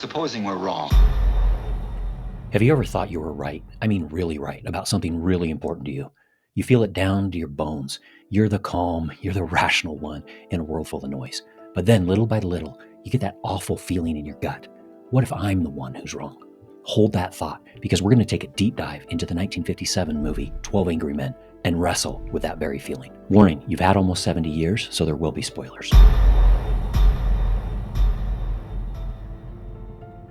Supposing we're wrong. Have you ever thought you were right? I mean really right, about something really important to you. You feel it down to your bones. You're the calm, you're the rational one in a world full of noise. But then little by little, you get that awful feeling in your gut. What if I'm the one who's wrong? Hold that thought, because we're going to take a deep dive into the 1957 movie 12 Angry Men and wrestle with that very feeling. Warning, you've had almost 70 years, so there will be spoilers.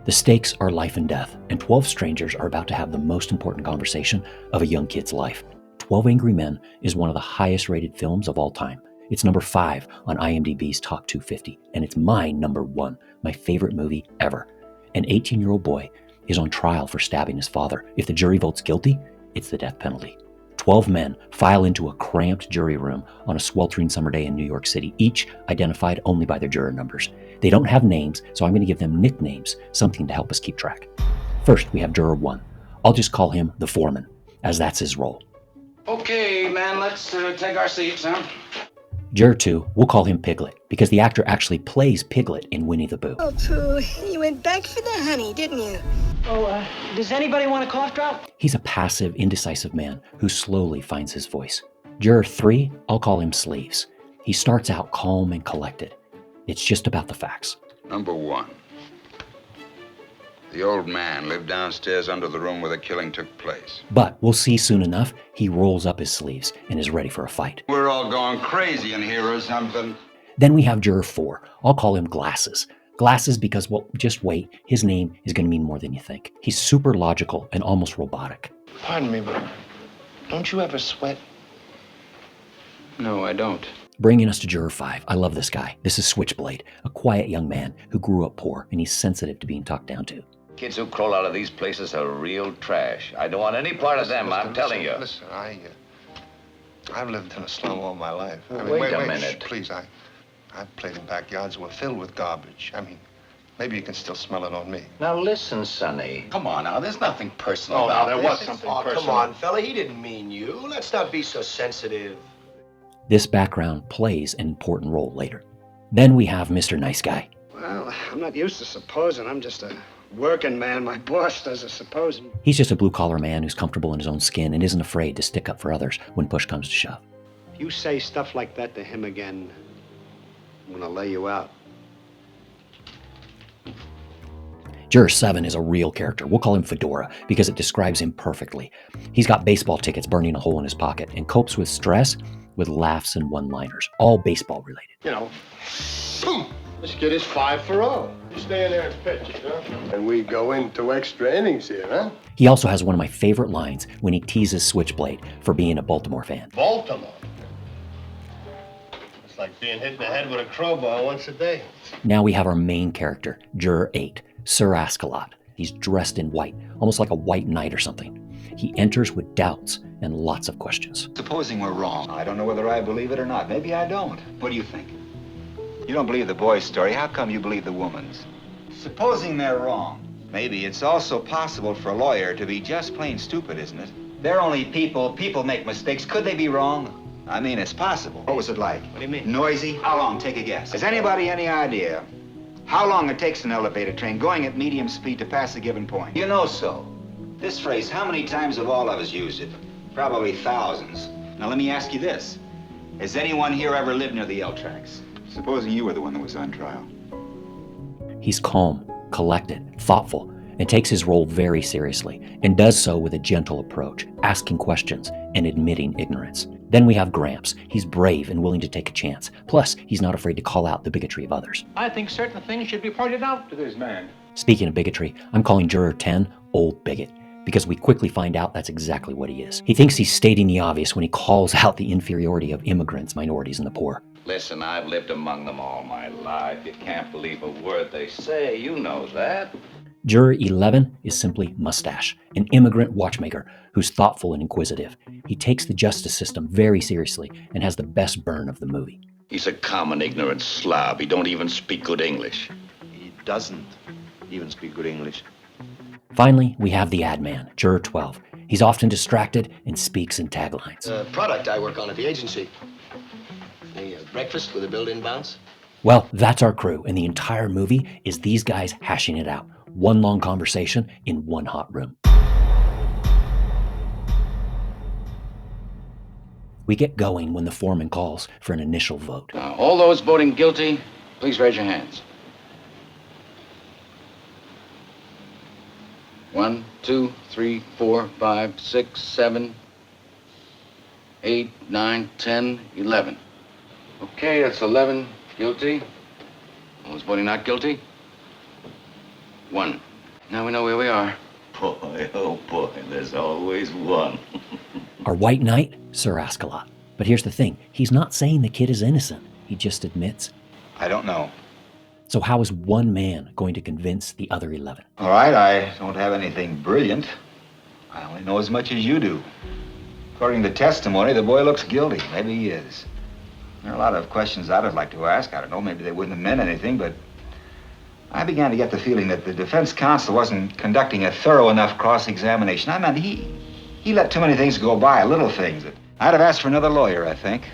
The stakes are life and death, and 12 strangers are about to have the most important conversation of a young kid's life. 12 Angry Men is one of the highest rated films of all time. It's number 5 on IMDb's Top 250, and it's my number 1, my favorite movie ever. An 18-year-old boy is on trial for stabbing his father. If the jury votes guilty, it's the death penalty. 12 men file into a cramped jury room on a sweltering summer day in New York City, each identified only by their juror numbers. They don't have names, so I'm going to give them nicknames, something to help us keep track. First, we have Juror 1. I'll just call him the foreman, as that's his role. Okay, man, let's take our seats, huh? Juror 2, we'll call him Piglet, because the actor actually plays Piglet in Winnie the Pooh. Oh, Pooh, you went back for the honey, didn't you? Oh, does anybody want a cough drop? He's a passive, indecisive man who slowly finds his voice. Juror 3, I'll call him Sleeves. He starts out calm and collected. It's just about the facts. Number 1. The old man lived downstairs under the room where the killing took place. But we'll see soon enough, he rolls up his sleeves and is ready for a fight. We're all going crazy in here or something. Then we have Juror 4. I'll call him Glasses. Glasses because, well, just wait. His name is going to mean more than you think. He's super logical and almost robotic. Pardon me, but don't you ever sweat? No, I don't. Bringing us to Juror 5. I love this guy. This is Switchblade, a quiet young man who grew up poor, and he's sensitive to being talked down to. Kids who crawl out of these places are real trash. I don't want any part of them, I'm telling you. Listen, I've lived in a slum all my life. Wait a minute. Please, I've played in backyards that were filled with garbage. I mean, maybe you can still smell it on me. Now listen, Sonny. Come on now, there's nothing personal Oh, about now, there this. was something Oh, personal. come on, fella. He didn't mean you. Let's not be so sensitive. This background plays an important role later. Then we have Mr. Nice Guy. Well, I'm not used to supposing. I'm just a working man. My boss does a supposing. He's just a blue-collar man who's comfortable in his own skin and isn't afraid to stick up for others when push comes to shove. If you say stuff like that to him again, I'm gonna lay you out. Juror 7 is a real character. We'll call him Fedora because it describes him perfectly. He's got baseball tickets burning a hole in his pocket and copes with stress with laughs and one-liners, all baseball related. You know, boom. This kid is 5-for-0. You stay in there and pitch it, huh? And we go into extra innings here, huh? He also has one of my favorite lines when he teases Switchblade for being a Baltimore fan. Baltimore. It's like being hit in the head with a crowbar once a day. Now we have our main character, Juror 8, Sir Ascalot. He's dressed in white, almost like a white knight or something. He enters with doubts and lots of questions. Supposing we're wrong. I don't know whether I believe it or not. Maybe I don't. What do you think? You don't believe the boy's story. How come you believe the woman's? Supposing they're wrong. Maybe it's also possible for a lawyer to be just plain stupid, isn't it? They're only people. People make mistakes. Could they be wrong? I mean, it's possible. What was it like? What do you mean? Noisy? How long? Take a guess. Has anybody any idea how long it takes an elevator train going at medium speed to pass a given point? You know so. This phrase, how many times have all of us used it? Probably thousands. Now let me ask you this. Has anyone here ever lived near the L tracks? Supposing you were the one that was on trial. He's calm, collected, thoughtful, and takes his role very seriously, and does so with a gentle approach, asking questions and admitting ignorance. Then we have Gramps. He's brave and willing to take a chance. Plus, he's not afraid to call out the bigotry of others. I think certain things should be pointed out to this man. Speaking of bigotry, I'm calling Juror 10 Old Bigot, because we quickly find out that's exactly what he is. He thinks he's stating the obvious when he calls out the inferiority of immigrants, minorities, and the poor. Listen, I've lived among them all my life. You can't believe a word they say. You know that. Juror 11 is simply Mustache, an immigrant watchmaker who's thoughtful and inquisitive. He takes the justice system very seriously and has the best burn of the movie. He's a common ignorant slob. He don't even speak good English. He doesn't even speak good English. Finally, we have the ad man, Juror 12. He's often distracted and speaks in taglines. Product I work on at the agency. A breakfast with a built-in bounce. Well, that's our crew, and the entire movie is these guys hashing it out. One long conversation in one hot room. We get going when the foreman calls for an initial vote. Now, all those voting guilty, please raise your hands. 1, 2, 3, 4, 5, 6, 7, 8, 9, 10, 11. Okay, that's 11 guilty. All those voting not guilty? 1. Now we know where we are. Boy, oh boy, there's always one. Our white knight, Sir Ascalot. But here's the thing, he's not saying the kid is innocent. He just admits. I don't know. So how is one man going to convince the other 11? All right, I don't have anything brilliant. I only know as much as you do. According to testimony, the boy looks guilty. Maybe he is. There are a lot of questions I'd like to ask. I don't know, maybe they wouldn't have meant anything, but I began to get the feeling that the defense counsel wasn't conducting a thorough enough cross-examination. I mean, he let too many things go by, little things. I'd have asked for another lawyer, I think.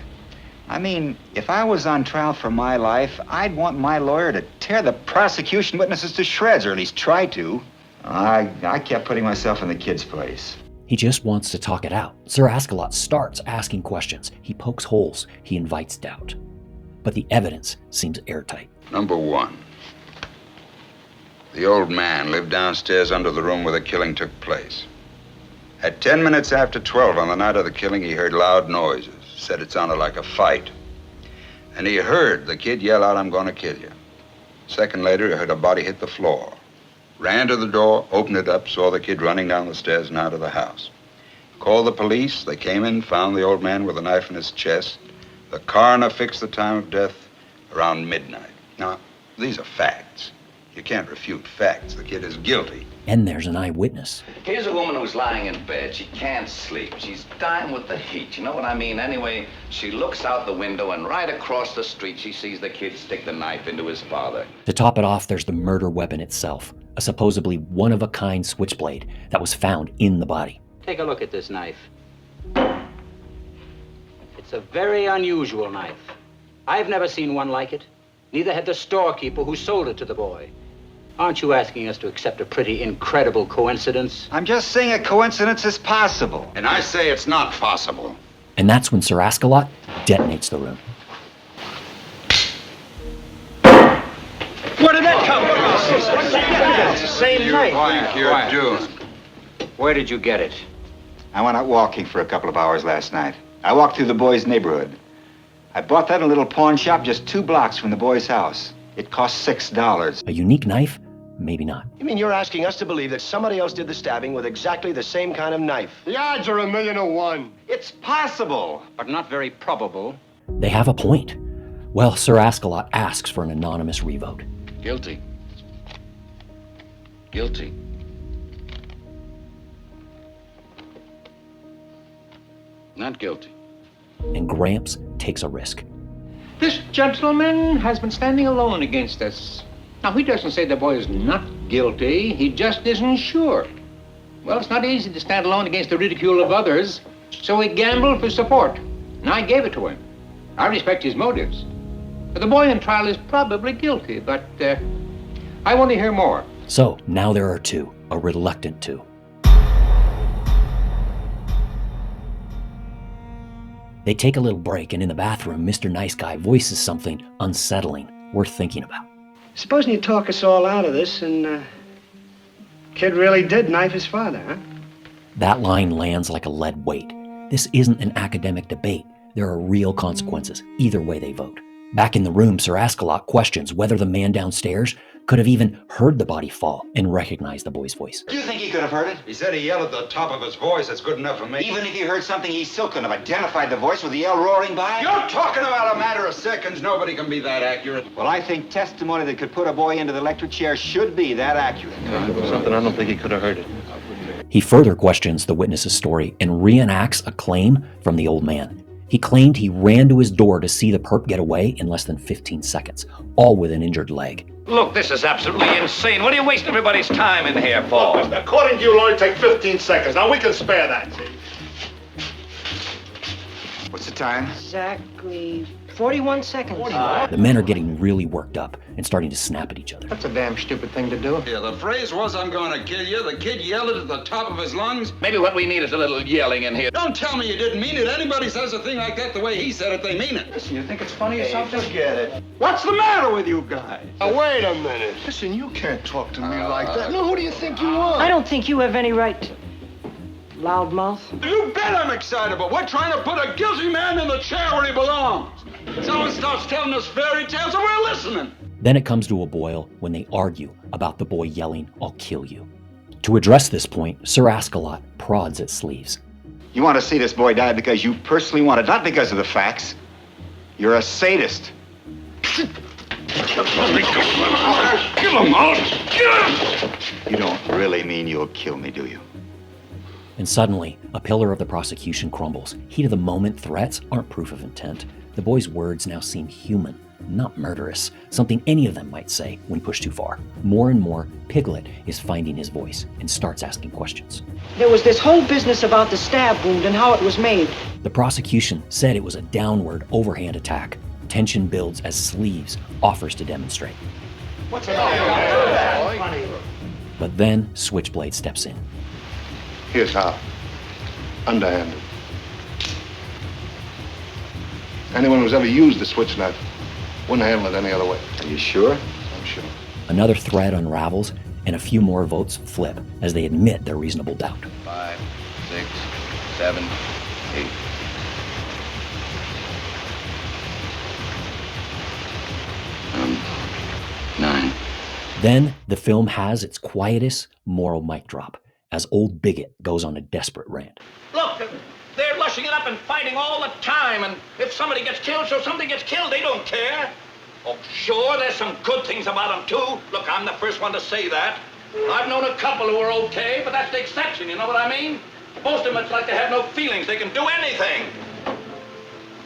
I mean, if I was on trial for my life, I'd want my lawyer to tear the prosecution witnesses to shreds, or at least try to. I kept putting myself in the kid's place. He just wants to talk it out. Sir Ascalot starts asking questions. He pokes holes. He invites doubt. But the evidence seems airtight. Number 1. The old man lived downstairs under the room where the killing took place. At 10 minutes after 12 on the night of the killing, he heard loud noises. Said it sounded like a fight. And he heard the kid yell out, "I'm gonna kill you." A second later, he heard a body hit the floor. Ran to the door, opened it up, saw the kid running down the stairs and out of the house. Called the police. They came in, found the old man with a knife in his chest. The coroner fixed the time of death around midnight. Now, these are facts. You can't refute facts. The kid is guilty. And there's an eyewitness. Here's a woman who's lying in bed. She can't sleep. She's dying with the heat. You know what I mean? Anyway, she looks out the window, and right across the street, she sees the kid stick the knife into his father. To top it off, there's the murder weapon itself, a supposedly one-of-a-kind switchblade that was found in the body. Take a look at this knife. It's a very unusual knife. I've never seen one like it. Neither had the storekeeper who sold it to the boy. Aren't you asking us to accept a pretty incredible coincidence? I'm just saying a coincidence is possible. And I say it's not possible. And that's when Sir Ascalot detonates the room. Where did that come from? It's the same knife. Quiet, you're doomed. Where did you get it? I went out walking for a couple of hours last night. I walked through the boy's neighborhood. I bought that in a little pawn shop just 2 blocks from the boy's house. It cost $6. A unique knife? Maybe not. You mean you're asking us to believe that somebody else did the stabbing with exactly the same kind of knife? The odds are 1,000,000 to 1. It's possible. But not very probable. They have a point. Well, Sir Ascalot asks for an anonymous revote. Guilty. Guilty. Not guilty. And Gramps takes a risk. This gentleman has been standing alone against us. Now, he doesn't say the boy is not guilty. He just isn't sure. Well, it's not easy to stand alone against the ridicule of others, so he gambled for support, and I gave it to him. I respect his motives. But the boy in trial is probably guilty, but I want to hear more. So, now there are 2, a reluctant 2. They take a little break, and in the bathroom, Mr. Nice Guy voices something unsettling, worth thinking about. Supposing you talk us all out of this and, kid really did knife his father, huh? That line lands like a lead weight. This isn't an academic debate. There are real consequences, either way they vote. Back in the room, Sir Ascalot questions whether the man downstairs could have even heard the body fall and recognized the boy's voice. Do you think he could have heard it? He said he yelled at the top of his voice. That's good enough for me. Even if he heard something, he still couldn't have identified the voice with the yell roaring by? You're talking about a matter of seconds. Nobody can be that accurate. Well, I think testimony that could put a boy into the electric chair should be that accurate. Something I don't think he could have heard it. He further questions the witness's story and reenacts a claim from the old man. He claimed he ran to his door to see the perp get away in less than 15 seconds, all with an injured leg. Look, this is absolutely insane. What are you wasting everybody's time in here for? Look, according to you, it'll only take 15 seconds. Now, we can spare that, see? What's the time? Exactly 41 seconds. The men are getting really worked up and starting to snap at each other. That's a damn stupid thing to do. Yeah, the phrase was, "I'm gonna kill you." The kid yelled it at the top of his lungs. Maybe what we need is a little yelling in here. Don't tell me you didn't mean it. Anybody says a thing like that the way he said it, they mean it. Listen, you think it's funny or something? Forget it. What's the matter with you guys? Now, wait a minute. Listen, you can't talk to me like that. No, who do you think you are? I don't think you have any right to... Loudmouth. You bet I'm excitable. We're trying to put a guilty man in the chair where he belongs. Someone starts telling us fairy tales and we're listening. Then it comes to a boil when they argue about the boy yelling, "I'll kill you." To address this point, Sir Ascalot prods at Sleeves. You want to see this boy die because you personally want it, not because of the facts. You're a sadist. Kill him out. Kill him. You don't really mean you'll kill me, do you? And suddenly, a pillar of the prosecution crumbles. Heat of the moment threats aren't proof of intent. The boy's words now seem human, not murderous, something any of them might say when pushed too far. More and more, Piglet is finding his voice and starts asking questions. There was this whole business about the stab wound and how it was made. The prosecution said it was a downward, overhand attack. Tension builds as Sleeves offers to demonstrate. What's about? But then Switchblade steps in. Here's how. Underhanded. Anyone who's ever used a switch knife wouldn't handle it any other way. Are you sure? I'm sure. Another thread unravels, and a few more votes flip as they admit their reasonable doubt. 5, 6, 7, 8. Nine. Then the film has its quietest moral mic drop as old Bigot goes on a desperate rant. Look, they're lushing it up and fighting all the time, and if somebody gets killed, so somebody gets killed, they don't care. Oh, sure, there's some good things about them, too. Look, I'm the first one to say that. I've known a couple who were okay, but that's the exception, you know what I mean? Most of them, it's like they have no feelings. They can do anything.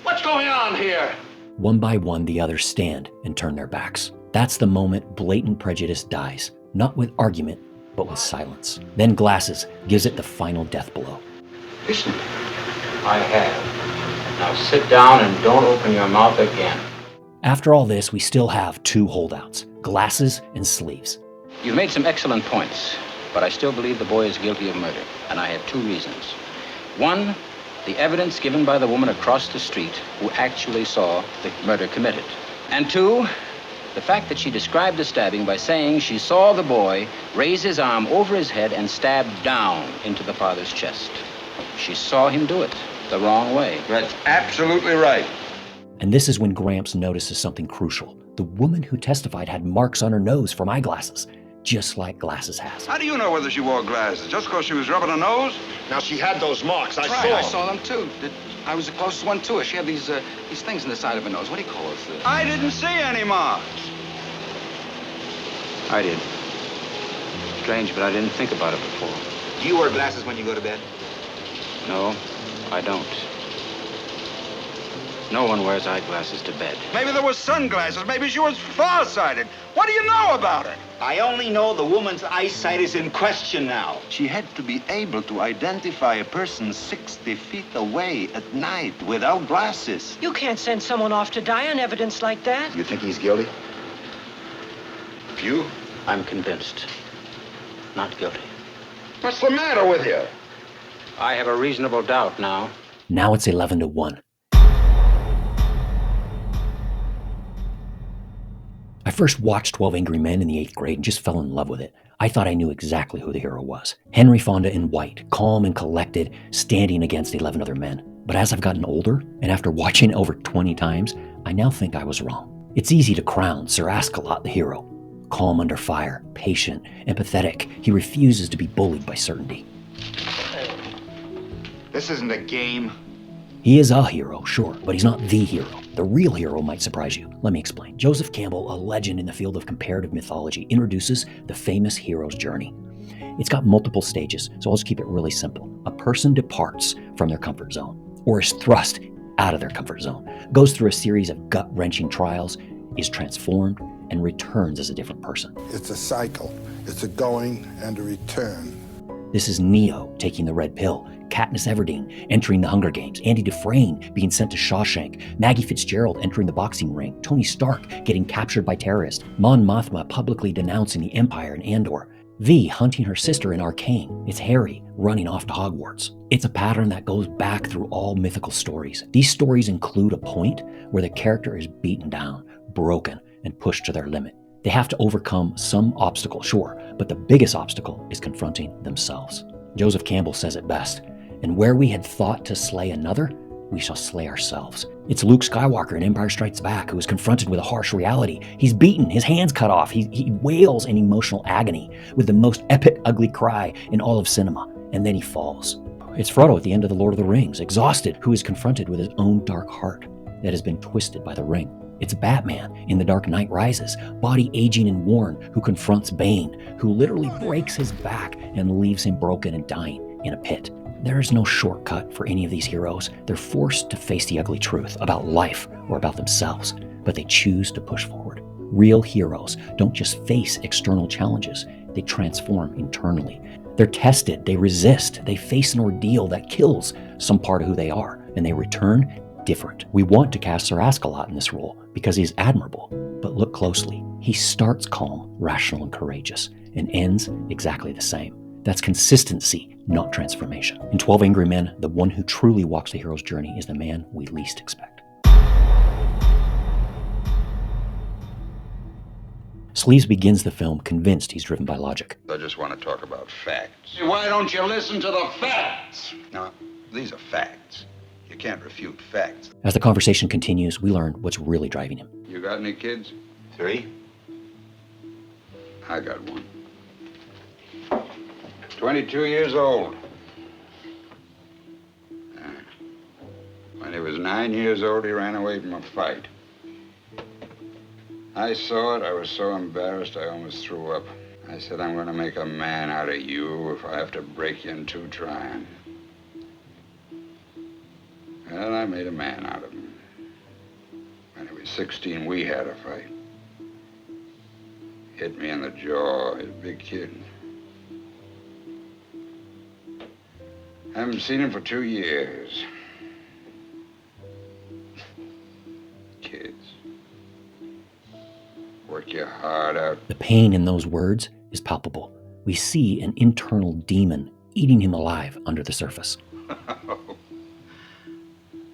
What's going on here? One by one, the others stand and turn their backs. That's the moment blatant prejudice dies, not with argument, but with silence. Then Glasses gives it the final death blow. Listen, I have. Now sit down and don't open your mouth again. After all this, we still have two holdouts, Glasses and Sleeves. You've made some excellent points, but I still believe the boy is guilty of murder, and I have two reasons. One, the evidence given by the woman across the street who actually saw the murder committed. And two, the fact that she described the stabbing by saying she saw the boy raise his arm over his head and stab down into the father's chest. She saw him do it the wrong way. That's absolutely right. And this is when Gramps notices something crucial. The woman who testified had marks on her nose from eyeglasses, just like Glasses has. How do you know whether she wore glasses? Just because she was rubbing her nose? Now, she had those marks. I I saw them, too. I was the closest one to her. She had these things in the side of her nose. What do you call this? I didn't see any marks. I did. Strange, but I didn't think about it before. Do you wear glasses when you go to bed? No, I don't. No one wears eyeglasses to bed. Maybe there were sunglasses. Maybe she was farsighted. What do you know about her? I only know the woman's eyesight is in question now. She had to be able to identify a person 60 feet away at night without glasses. You can't send someone off to die on evidence like that. You think he's guilty? You? I'm convinced. Not guilty. What's the matter with you? I have a reasonable doubt now. Now it's 11-1. I first watched 12 Angry Men in the 8th grade and just fell in love with it. I thought I knew exactly who the hero was. Henry Fonda in white, calm and collected, standing against 11 other men. But as I've gotten older, and after watching it over 20 times, I now think I was wrong. It's easy to crown Sir Ascalot the hero. Calm under fire, patient, empathetic, he refuses to be bullied by certainty. This isn't a game. He is a hero, sure, but he's not the hero. The real hero might surprise you. Let me explain. Joseph Campbell, a legend in the field of comparative mythology, introduces the famous hero's journey. It's got multiple stages, so I'll just keep it really simple. A person departs from their comfort zone, or is thrust out of their comfort zone, goes through a series of gut-wrenching trials, is transformed, and returns as a different person. It's a cycle. It's a going and a return. This is Neo taking the red pill, Katniss Everdeen entering the Hunger Games, Andy Dufresne being sent to Shawshank, Maggie Fitzgerald entering the boxing ring, Tony Stark getting captured by terrorists, Mon Mothma publicly denouncing the Empire in Andor, V hunting her sister in Arcane. It's Harry running off to Hogwarts. It's a pattern that goes back through all mythical stories. These stories include a point where the character is beaten down, broken, and pushed to their limit. They have to overcome some obstacle, sure, but the biggest obstacle is confronting themselves. Joseph Campbell says it best, "And where we had thought to slay another, we shall slay ourselves." It's Luke Skywalker in Empire Strikes Back who is confronted with a harsh reality. He's beaten, his hands cut off, he wails in emotional agony with the most epic ugly cry in all of cinema, and then he falls. It's Frodo at the end of The Lord of the Rings, exhausted, who is confronted with his own dark heart that has been twisted by the ring. It's Batman in The Dark Knight Rises, body aging and worn, who confronts Bane, who literally breaks his back and leaves him broken and dying in a pit. There is no shortcut for any of these heroes. They're forced to face the ugly truth about life or about themselves, but they choose to push forward. Real heroes don't just face external challenges, they transform internally. They're tested, they resist, they face an ordeal that kills some part of who they are, and they return different. We want to cast Sir Ascalot in this role because he's admirable, but look closely. He starts calm, rational, and courageous, and ends exactly the same. That's consistency, not transformation. In 12 Angry Men, the one who truly walks the hero's journey is the man we least expect. Sleeves begins the film convinced he's driven by logic. I just want to talk about facts. Why don't you listen to the facts? No, these are facts. You can't refute facts. As the conversation continues, we learn what's really driving him. You got any kids? 3? I got one. 22 years old. When he was 9 years old, he ran away from a fight. I saw it. I was so embarrassed, I almost threw up. I said, I'm going to make a man out of you if I have to break you in two trying. Well, I made a man out of him. When he was 16, we had a fight. Hit me in the jaw. He's a big kid. Haven't seen him for 2 years. Kids. Work your heart out. The pain in those words is palpable. We see an internal demon eating him alive under the surface.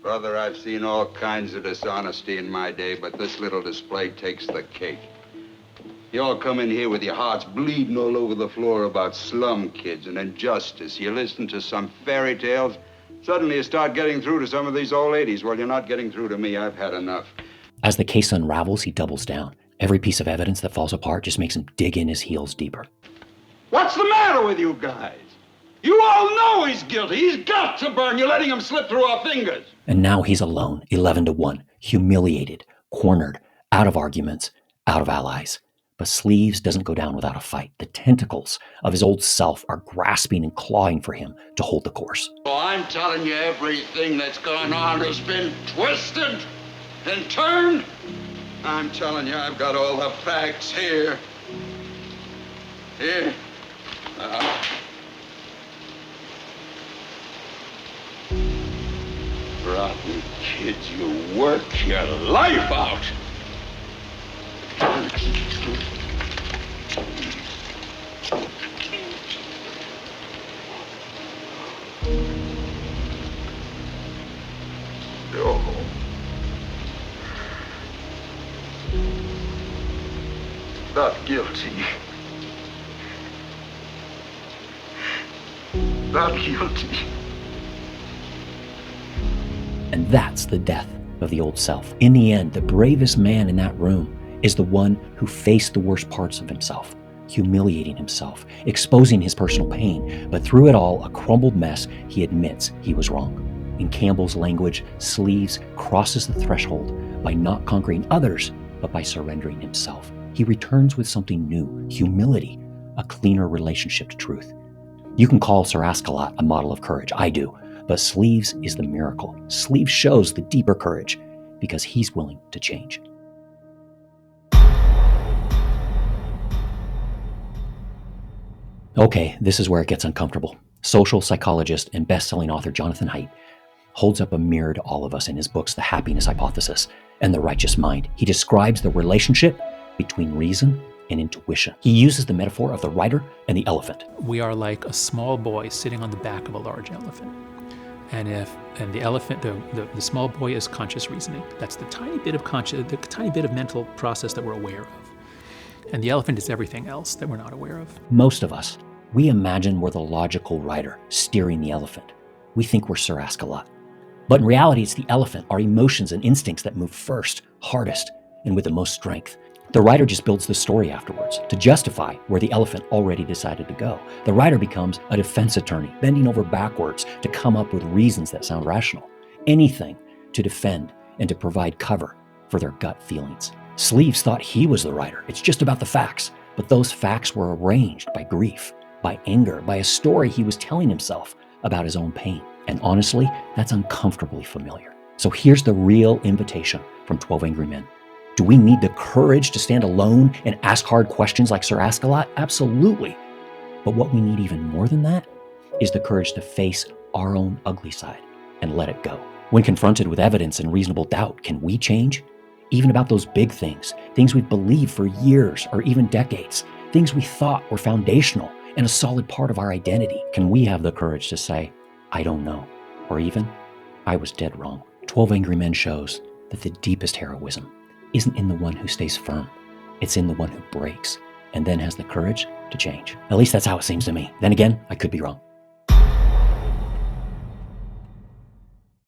Brother, I've seen all kinds of dishonesty in my day, but this little display takes the cake. You all come in here with your hearts bleeding all over the floor about slum kids and injustice. You listen to some fairy tales. Suddenly you start getting through to some of these old ladies. Well, you're not getting through to me. I've had enough. As the case unravels, he doubles down. Every piece of evidence that falls apart just makes him dig in his heels deeper. What's the matter with you guys? You all know he's guilty. He's got to burn. You're letting him slip through our fingers. And now he's alone, 11-1, humiliated, cornered, out of arguments, out of allies. But Sleeves doesn't go down without a fight. The tentacles of his old self are grasping and clawing for him to hold the course. Well, I'm telling you, everything that's gone on has been twisted and turned. I'm telling you, I've got all the facts here. Here. Rotten kids, you work your life out. Oh. Not guilty. Not guilty. And that's the death of the old self. In the end, the bravest man in that room is the one who faced the worst parts of himself, humiliating himself, exposing his personal pain, but through it all, a crumbled mess, he admits he was wrong. In Campbell's language, Sleeves crosses the threshold by not conquering others, but by surrendering himself. He returns with something new, humility, a cleaner relationship to truth. You can call Sir Ascalot a model of courage, I do, but Sleeves is the miracle. Sleeves shows the deeper courage because he's willing to change. Okay, this is where it gets uncomfortable. Social psychologist and best-selling author Jonathan Haidt holds up a mirror to all of us in his books The Happiness Hypothesis and The Righteous Mind. He describes the relationship between reason and intuition. He uses the metaphor of the rider and the elephant. We are like a small boy sitting on the back of a large elephant. And the elephant, the small boy is conscious reasoning. That's the tiny bit of mental process that we're aware of. And the elephant is everything else that we're not aware of. Most of us, we imagine we're the logical rider steering the elephant. We think we're Sir Ask-a-Lot. But in reality, it's the elephant, our emotions and instincts that move first, hardest, and with the most strength. The rider just builds the story afterwards to justify where the elephant already decided to go. The rider becomes a defense attorney, bending over backwards to come up with reasons that sound rational. Anything to defend and to provide cover for their gut feelings. Sleeves thought he was the rider. It's just about the facts. But those facts were arranged by grief, by anger, by a story he was telling himself about his own pain. And honestly, that's uncomfortably familiar. So here's the real invitation from 12 Angry Men. Do we need the courage to stand alone and ask hard questions like Sir Ask-a-Lot? Absolutely. But what we need even more than that is the courage to face our own ugly side and let it go. When confronted with evidence and reasonable doubt, can we change? Even about those big things, things we've believed for years or even decades, things we thought were foundational and a solid part of our identity. Can we have the courage to say, I don't know, or even, I was dead wrong? 12 Angry Men shows that the deepest heroism isn't in the one who stays firm. It's in the one who breaks and then has the courage to change. At least that's how it seems to me. Then again, I could be wrong.